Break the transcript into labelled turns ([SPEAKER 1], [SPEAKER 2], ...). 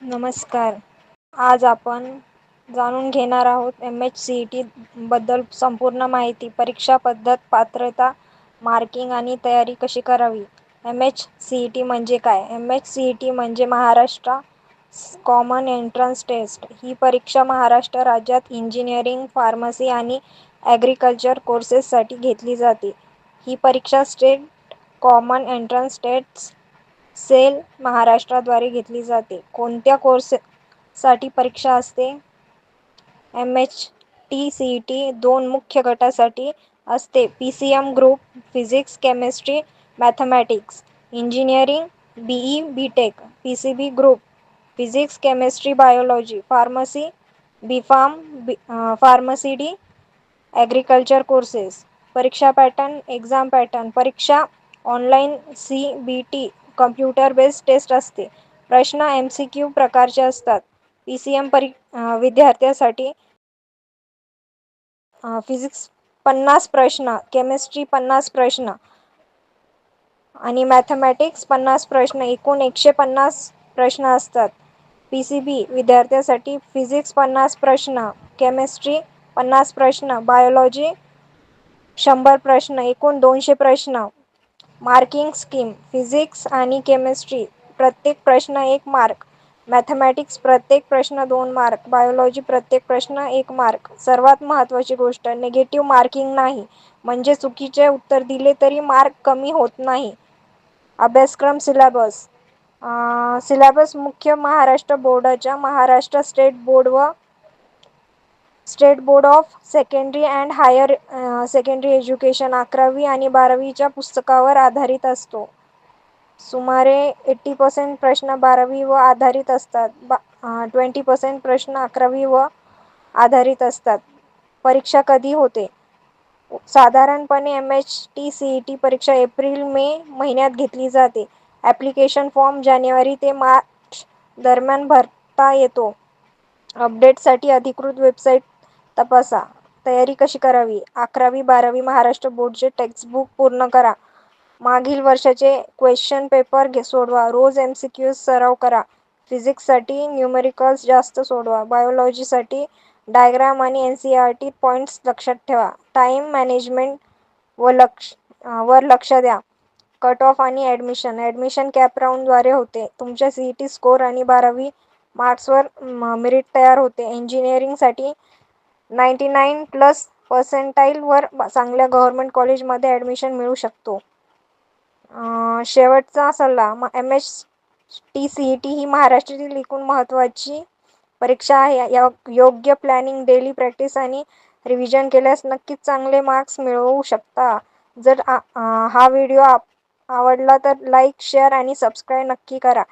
[SPEAKER 1] नमस्कार. आज आपण जाणून घेणार आहोत MHCET बद्दल संपूर्ण माहिती, परीक्षा पद्धत, पात्रता, मार्किंग आणि तयारी कशी करावी. MHCET म्हणजे काय? MHCET म्हणजे महाराष्ट्र कॉमन एंट्रन्स टेस्ट. ही परीक्षा महाराष्ट्र राज्यात इंजिनिअरिंग, फार्मसी आणि ॲग्रिकल्चर कोर्सेससाठी घेतली जाते. ही परीक्षा state common entrance test cell महाराष्ट्राद्वारे घेतली जाते. कोणत्या कोर्ससाठी परीक्षा असते? MHTCET दोन मुख्य गटासाठी असते. PCM group physics, chemistry, mathematics. Engineering BE BTech. PCB group physics, chemistry, biology. Pharmacy BPharm pharmacy D agriculture courses. परीक्षा पॅटर्न, एक्झाम पॅटर्न. परीक्षा online CBT computer based test असते. प्रश्न MCQ प्रकारचे असतात. PCM विद्यार्थ्यांसाठी फिजिक्स 50 प्रश्न, केमिस्ट्री 50 प्रश्न आणि मॅथमॅटिक्स 50 प्रश्न, एकूण 150 प्रश्न असतात. PCB विद्यार्थ्यांसाठी फिजिक्स 50 प्रश्न, केमिस्ट्री 50 प्रश्न, बायोलॉजी 100 प्रश्न, एकूण 200 प्रश्न. मार्किंग स्कीम: फिजिक्स आणि केमिस्ट्री प्रत्येक प्रश्न 1 मार्क, मॅथमॅटिक्स प्रत्येक प्रश्न 2 मार्क, बायोलॉजी प्रत्येक प्रश्न 1 मार्क. सर्वात महत्त्वाची गोष्ट, निगेटिव्ह मार्किंग नाही, म्हणजे चुकीचे उत्तर दिले तरी मार्क कमी होत नाही. अभ्यासक्रम सिलेबस. सिलेबस मुख्य महाराष्ट्र बोर्डाच्या Maharashtra state board of secondary and higher secondary education 11वी आणि 12वीच्या पुस्तकावर आधारित असतो. सुमारे 80% प्रश्न 12वी व आधारित असतात. 20% प्रश्न 11वी व आधारित असतात. परीक्षा कधी होते? साधारणपणे MHTCET परीक्षा एप्रिल-मे महिन्यात घेतली जाते. ॲप्लिकेशन फॉर्म जानेवारी ते मार्च दरम्यान भरता येतो. अपडेटसाठी अधिकृत वेबसाईट तपासा. तयारी कशी करावी? 11वी 12वी महाराष्ट्र बोर्डचे टेक्स्टबुक पूर्ण करा. मागील वर्षाचे क्वेश्चन पेपर सोडवा. रोज MCQs सराव करा. फिजिक्ससाठी न्यूमेरिकल्स जास्त सोडवा. बायोलॉजीसाठी डायग्राम आणि NCERT पॉईंट्स लक्षात ठेवा. टाईम मॅनेजमेंट वर लक्ष द्या. कट ऑफ आणि ॲडमिशन कॅप राऊंडद्वारे होते. तुमच्या CET स्कोअर आणि 12वी मार्क्सवर मेरिट तयार होते. इंजिनिअरिंगसाठी 99+ पर्सेंटाईल वर चांगल्या गव्हर्नमेंट कॉलेजमध्ये ॲडमिशन मिळू शकतो. शेवटचा सल्ला: MHTCET ही महाराष्ट्रातील एकूण महत्त्वाची परीक्षा आहे. योग्य प्लॅनिंग, डेली प्रॅक्टिस आणि रिव्हिजन केल्यास नक्कीच चांगले मार्क्स मिळवू शकता. जर हा व्हिडिओ आवडला तर लाईक, शेअर आणि सबस्क्राईब नक्की करा.